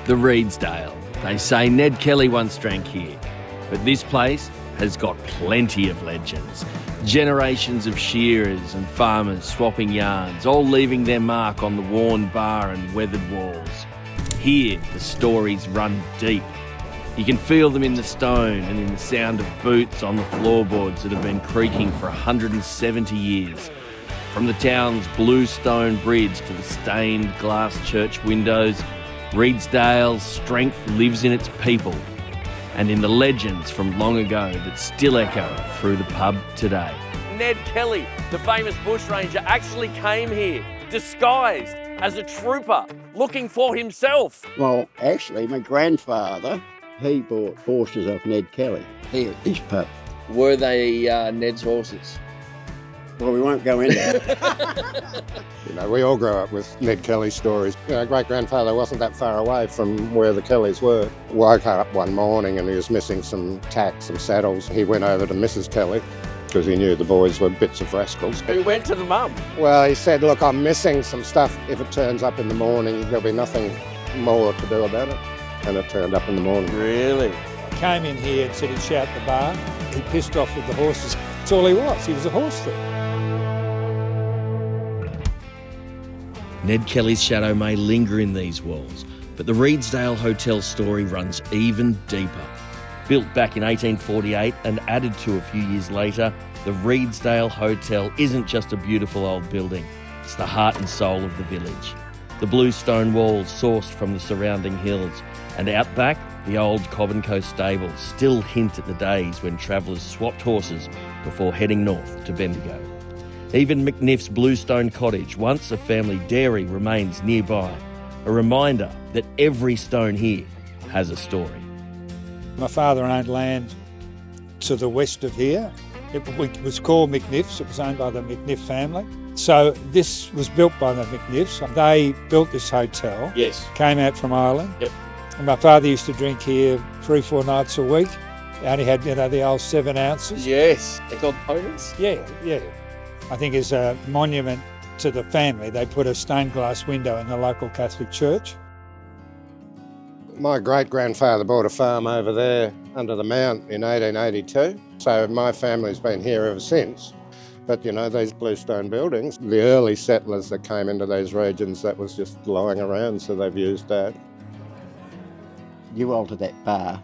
The Redesdale. They say Ned Kelly once drank here. But this place has got plenty of legends. Generations of shearers and farmers swapping yarns, all leaving their mark on the worn bar and weathered walls. Here, the stories run deep. You can feel them in the stone and in the sound of boots on the floorboards that have been creaking for 170 years. From the town's blue stone bridge to the stained glass church windows, Redesdale's strength lives in its people and in the legends from long ago that still echo through the pub today. Ned Kelly, the famous bushranger, actually came here disguised as a trooper looking for himself. Well, actually, my grandfather, he bought horses off Ned Kelly here at this pub. Were they Ned's horses? Well, we won't go into that. You know, we all grew up with Ned Kelly stories. You know, great-grandfather wasn't that far away from where the Kellys were. Woke up one morning and he was missing some tack, some saddles. He went over to Mrs. Kelly because he knew the boys were bits of rascals. Who went to the mum? Well, he said, look, I'm missing some stuff. If it turns up in the morning, there'll be nothing more to do about it. And it turned up in the morning. Really? Came in here and said he'd shout at the bar. He pissed off with the horses. That's all he was. He was a horse thief. Ned Kelly's shadow may linger in these walls, but the Redesdale Hotel story runs even deeper. Built back in 1848 and added to a few years later, the Redesdale Hotel isn't just a beautiful old building, it's the heart and soul of the village. The blue stone walls sourced from the surrounding hills, and out back, the old Cobb & Co stables still hint at the days when travellers swapped horses before heading north to Bendigo. Even McNiff's Bluestone Cottage, once a family dairy, remains nearby, a reminder that every stone here has a story. My father owned land to the west of here. It was called McNiff's. It was owned by the McNiff family. So this was built by the McNiffs. They built this hotel. Yes. Came out from Ireland. Yep. And my father used to drink here 3-4 nights a week. He only had, the old 7 ounces. Yes. They're called ponies? Yeah. I think as a monument to the family, they put a stained glass window in the local Catholic church. My great-grandfather bought a farm over there under the mount in 1882. So my family's been here ever since. But, you know, these bluestone buildings, the early settlers that came into those regions, that was just lying around, so they've used that. You alter that bar,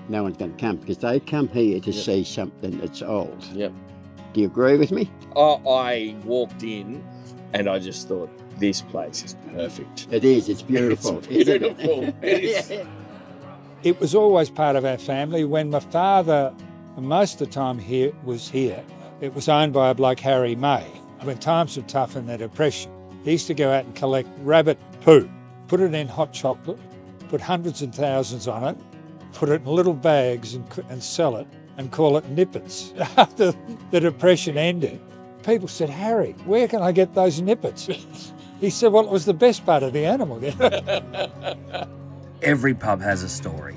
no one's going to come because they come here to see something that's old. Yep. Do you agree with me? I walked in and I just thought, this place is perfect. It is, it's beautiful. It's beautiful. Isn't It is. Yeah. It was always part of our family. When my father, most of the time was here, it was owned by a bloke, Harry May. When times were tough in the Depression, he used to go out and collect rabbit poo, put it in hot chocolate, put hundreds and thousands on it, put it in little bags and sell it and call it nippets. After the Depression ended, people said, Harry, where can I get those nippets? He said, well, it was the best part of the animal. Every pub has a story.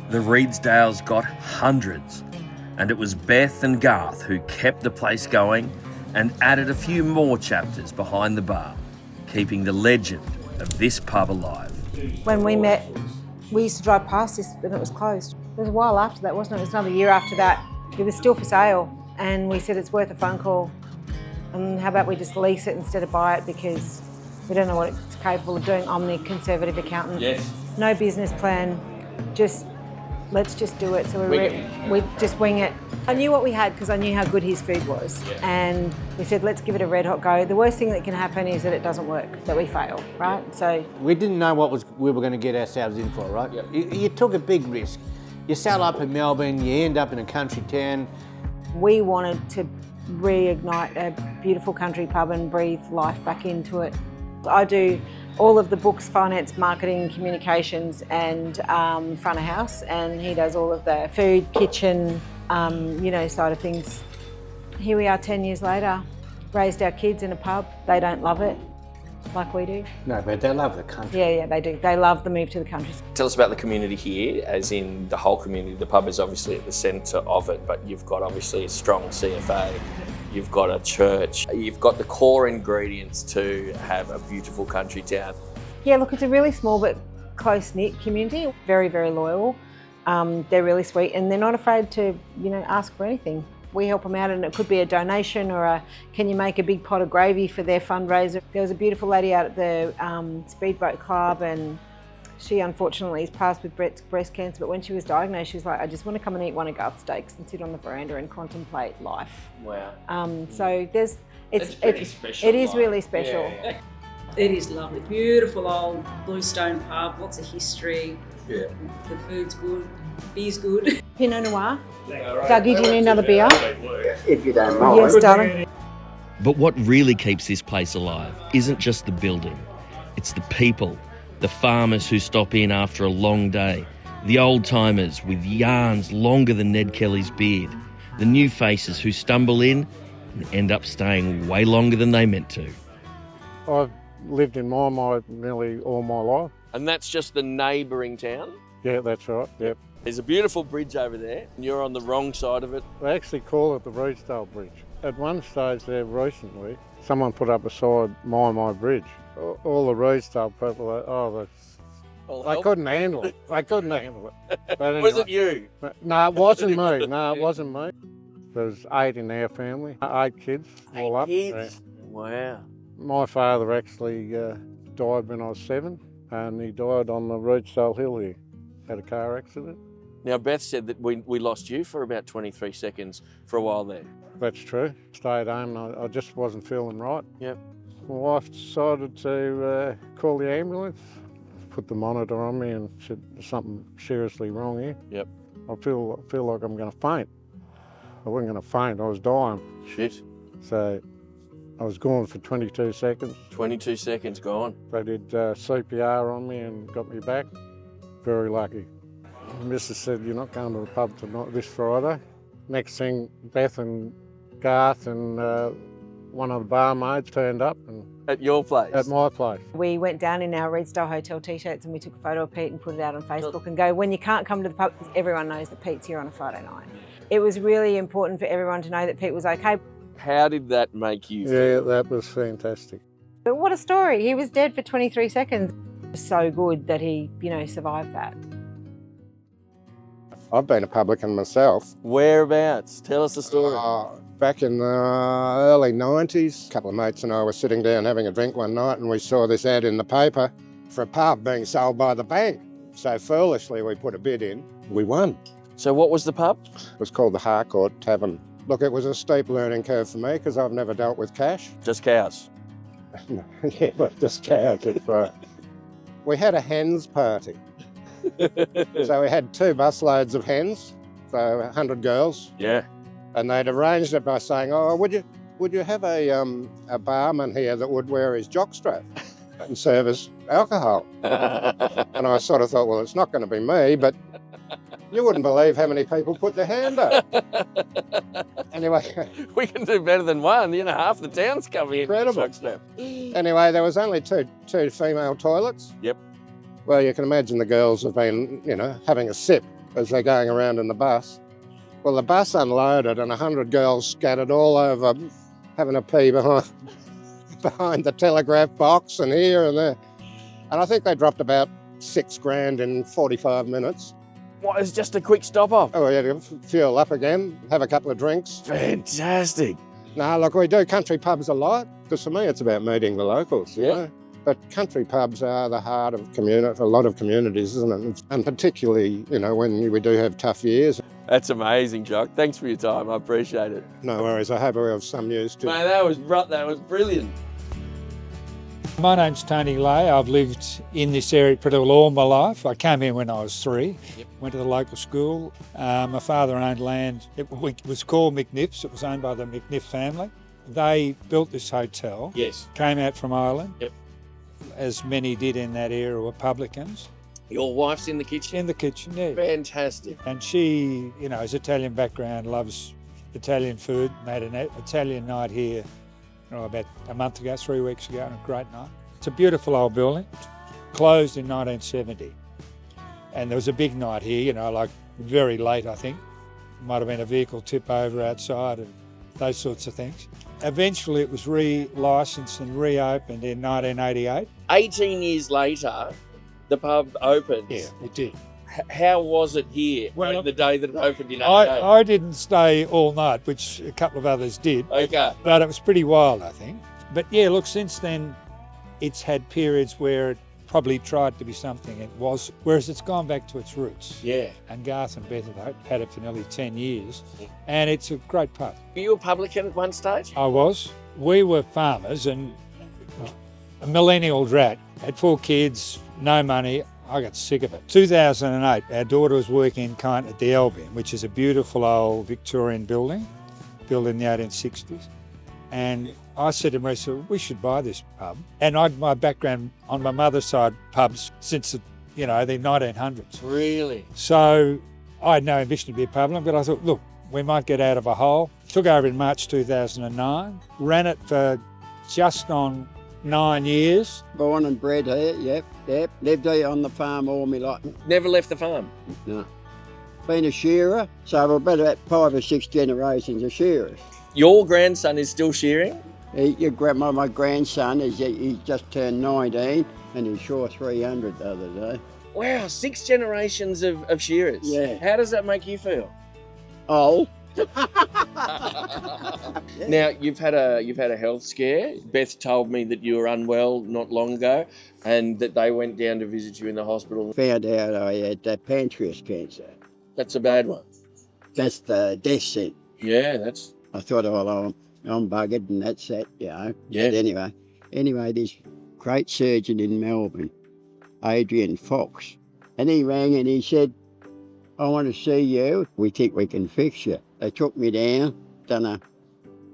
The Redesdale's got hundreds. And it was Beth and Garth who kept the place going and added a few more chapters behind the bar, keeping the legend of this pub alive. When we met, we used to drive past this and it was closed. It was a while after that, wasn't it? It was another year after that. It was still for sale and we said it's worth a phone call. And how about we just lease it instead of buy it because we don't know what it's capable of doing. I'm the conservative accountant. Yes. No business plan, let's just do it. So we just wing it. I knew what we had because I knew how good his food was. Yeah. And we said, let's give it a red hot go. The worst thing that can happen is that it doesn't work, that we fail, right? So we didn't know what we were going to get ourselves in for, right? Yep. You took a big risk. You sell up in Melbourne, you end up in a country town. we wanted to reignite a beautiful country pub and breathe life back into it. I do all of the books, finance, marketing, communications and front of house, and he does all of the food, kitchen, side of things. Here we are 10 years later, raised our kids in a pub. They don't love it like we do. No, but they love the country. Yeah, they do. They love the move to the country. Tell us about the community here, as in the whole community. The pub is obviously at the centre of it, but you've got obviously a strong CFA, you've got a church, you've got the core ingredients to have a beautiful country town. Yeah, look, it's a really small but close-knit community, very, very loyal. They're really sweet and they're not afraid to, ask for anything. We help them out, and it could be a donation or can you make a big pot of gravy for their fundraiser. There was a beautiful lady out at the Speedboat Club, and she unfortunately has passed with breast cancer, but when she was diagnosed, she was like, I just want to come and eat one of Garth steaks and sit on the veranda and contemplate life. Wow. So it's special. It is really special. Yeah. It is lovely. Beautiful old bluestone pub, lots of history. Yeah. The food's good, beer's good. Pinot Noir. Dougie, do you need another beer? If you don't mind. Yes, darling. But what really keeps this place alive isn't just the building. It's the people, the farmers who stop in after a long day, the old-timers with yarns longer than Ned Kelly's beard, the new faces who stumble in and end up staying way longer than they meant to. I've lived in Mymai nearly all my life. And that's just the neighbouring town? Yeah, that's right, yep. There's a beautiful bridge over there, and you're on the wrong side of it. They actually call it the Redesdale Bridge. At one stage there recently, someone put up a sign, My Bridge. All the Redesdale people, they couldn't handle it. They couldn't handle it. But anyway, Was it you? No, it wasn't me. No, it wasn't me. There's 8 in our family, 8 kids, all up. Kids? Wow. My father actually died when I was 7, and he died on the Redesdale Hill here. Had a car accident. Now, Beth said that we lost you for about 23 seconds for a while there. That's true. Stayed home and I just wasn't feeling right. Yep. My wife decided to call the ambulance, put the monitor on me and said there's something seriously wrong here. Yep. I feel like I'm going to faint. I wasn't going to faint, I was dying. Shit. So I was gone for 22 seconds. 22 seconds gone. They did CPR on me and got me back. Very lucky. Mrs said, you're not going to the pub tonight, this Friday. Next thing, Beth and Garth and one of the barmaids turned up. And At your place? at my place. We went down in our Redesdale Hotel t-shirts and we took a photo of Pete and put it out on Facebook and go, when you can't come to the pub, everyone knows that Pete's here on a Friday night. It was really important for everyone to know that Pete was okay. How did that make you feel? Yeah, that was fantastic. But what a story. He was dead for 23 seconds. It was so good that he, survived that. I've been a publican myself. Whereabouts? Tell us the story. Back in the early 90s, a couple of mates and I were sitting down having a drink one night and we saw this ad in the paper for a pub being sold by the bank. So foolishly we put a bid in. We won. So what was the pub? It was called the Harcourt Tavern. Look, it was a steep learning curve for me because I've never dealt with cash. Just cows. Yeah, but just cows. We had a hens party. So we had 2 busloads of hens, so 100 girls. Yeah. And they'd arranged it by saying, oh, would you have a barman here that would wear his jockstrap and serve us alcohol? And I sort of thought, well, it's not going to be me, but you wouldn't believe how many people put their hand up. Anyway. We can do better than one. Half the town's coming in. Incredible. Anyway, there was only two female toilets. Yep. Well, you can imagine the girls have been, having a sip as they're going around in the bus. Well, the bus unloaded and 100 girls scattered all over, having a pee behind the telegraph box and here and there. And I think they dropped about $6,000 in 45 minutes. What, it's just a quick stop off? Oh, we had to fuel up again, have a couple of drinks. Fantastic. No, look, we do country pubs a lot, because for me it's about meeting the locals, you know. But country pubs are the heart of a lot of communities, isn't it? And particularly, when we do have tough years. That's amazing, Jock. Thanks for your time. I appreciate it. No worries. I hope we have some news too. Mate, that was brilliant. My name's Tony Lay. I've lived in this area pretty well all my life. I came here when I was 3, went to the local school. My father owned land. It was called McNiff's. It was owned by the McNiff family. They built this hotel. Yes. Came out from Ireland. Yep. As many did in that era were publicans. Your wife's in the kitchen? In the kitchen, yeah. Fantastic. And she, has Italian background, loves Italian food. Made an Italian night here about a month ago, 3 weeks ago, and a great night. It's a beautiful old building, closed in 1970. And there was a big night here, very late, I think. Might have been a vehicle tip over outside and those sorts of things. Eventually it was re-licensed and reopened in 1988. 18 years later, The pub opened. Yeah, it did. How was it here Well, the day that it opened in 88? I didn't stay all night, which a couple of others did. Okay. But it was pretty wild, I think. But yeah, look, since then, it's had periods where it probably tried to be something it was, whereas it's gone back to its roots. Yeah. And Garth and Beth have had it for nearly 10 years, and it's a great pub. Were you a publican at one stage? I was. We were farmers, and a millennial drat, had 4 kids, no money. I got sick of it. 2008, our daughter was working in Kyne at the Albion, which is a beautiful old Victorian building, built in the 1860s. And I said to Marissa, we should buy this pub. And I had my background on my mother's side, pubs, since the 1900s. Really? So I had no ambition to be a publican, but I thought, look, we might get out of a hole. Took over in March 2009, ran it for just on 9 years. Born and bred here, yep. Lived here on the farm all my life. Never left the farm? No. Been a shearer, so we're about 5 or 6 generations of shearers. Your grandson is still shearing? My grandson, he just turned 19 and he shore 300 the other day. Wow, 6 generations of shearers. Yeah. How does that make you feel? Old. Now you've had a health scare. Beth told me that you were unwell not long ago, and that they went down to visit you in the hospital. Found out I had pancreas cancer. That's a bad one. That's the death sentence. Yeah, that's. I thought, I'm buggered and that's that, Yeah. But anyway, this great surgeon in Melbourne, Adrian Fox, and he rang and he said, I want to see you. We think we can fix you. They took me down, done a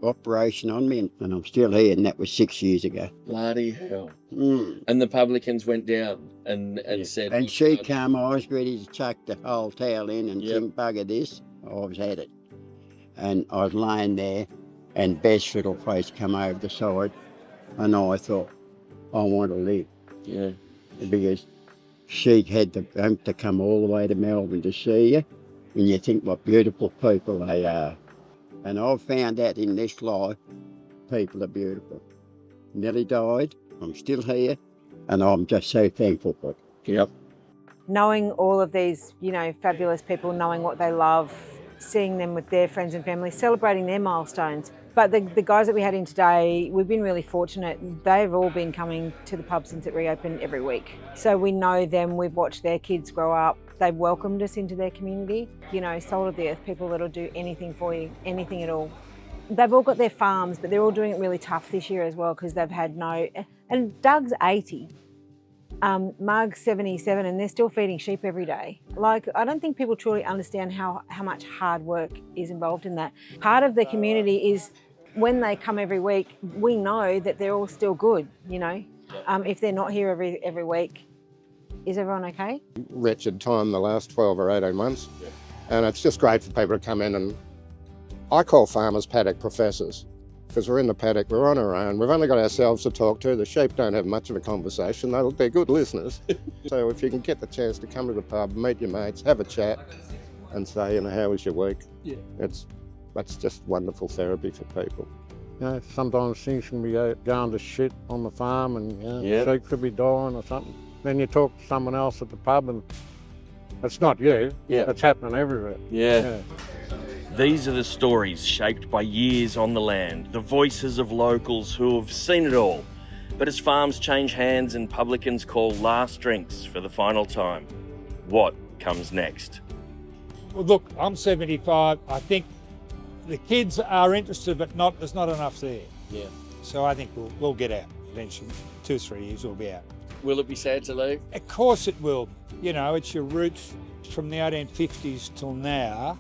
operation on me, and I'm still here, and that was 6 years ago. Bloody hell. Mm. And the publicans went down and said... And she came, I was ready to chuck the whole towel in and think, bugger this. I was had it. And I was laying there, and Beth's little face come over the side, and I thought, I want to live. Yeah. Because she had to come all the way to Melbourne to see you, and you think what beautiful people they are. And I've found out in this life, people are beautiful. Nearly died, I'm still here, and I'm just so thankful for it. Yep. Knowing all of these, fabulous people, knowing what they love, seeing them with their friends and family, celebrating their milestones. But the guys that we had in today, we've been really fortunate. They've all been coming to the pub since it reopened every week. So we know them, we've watched their kids grow up. They've welcomed us into their community. Salt of the earth people that'll do anything for you, anything at all. They've all got their farms, but they're all doing it really tough this year as well because they've had no... And Doug's 80. Marg's 77 and they're still feeding sheep every day. I don't think people truly understand how much hard work is involved in that. Part of the community is when they come every week, we know that they're all still good, if they're not here every week. Is everyone okay? Wretched time the last 12 or 18 months. Yeah. And it's just great for people to come in, and I call farmers paddock professors. Because we're in the paddock, we're on our own, we've only got ourselves to talk to. The sheep don't have much of a conversation, they're good listeners. So if you can get the chance to come to the pub, meet your mates, have a chat and say, how was your week? Yeah. That's just wonderful therapy for people. Sometimes things can be going to shit on the farm and sheep could be dying or something. Then you talk to someone else at the pub and it's not you, it's happening everywhere. Yeah. These are the stories shaped by years on the land, the voices of locals who have seen it all. But as farms change hands and publicans call last drinks for the final time, what comes next? Well, look, I'm 75. I think the kids are interested, but there's not enough there. Yeah. So I think we'll get out eventually. 2 or 3 years we'll be out. Will it be sad to leave? Of course it will. It's your roots from the 1850s till now.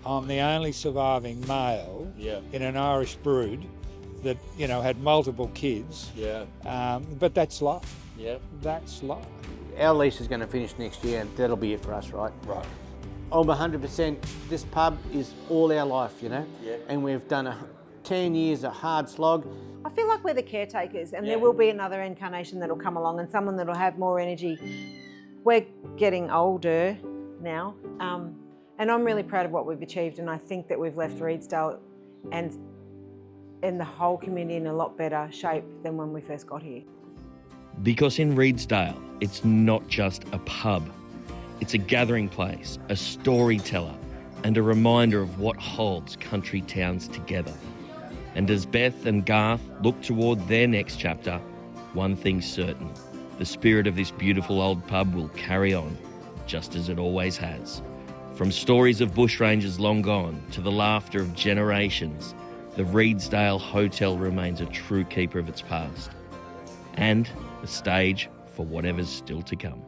I'm the only surviving male in an Irish brood that, had multiple kids. Yeah. But that's life. Yeah. That's life. Our lease is going to finish next year and that'll be it for us, right? Right. I'm 100%, this pub is all our life, Yeah. And we've done 10 years of hard slog. I feel like we're the caretakers and there will be another incarnation that'll come along and someone that'll have more energy. We're getting older now. And I'm really proud of what we've achieved, and I think that we've left Redesdale and the whole community in a lot better shape than when we first got here. Because in Redesdale, it's not just a pub. It's a gathering place, a storyteller, and a reminder of what holds country towns together. And as Beth and Garth look toward their next chapter, one thing's certain: the spirit of this beautiful old pub will carry on, just as it always has. From stories of bushrangers long gone to the laughter of generations, the Redesdale Hotel remains a true keeper of its past, and the stage for whatever's still to come.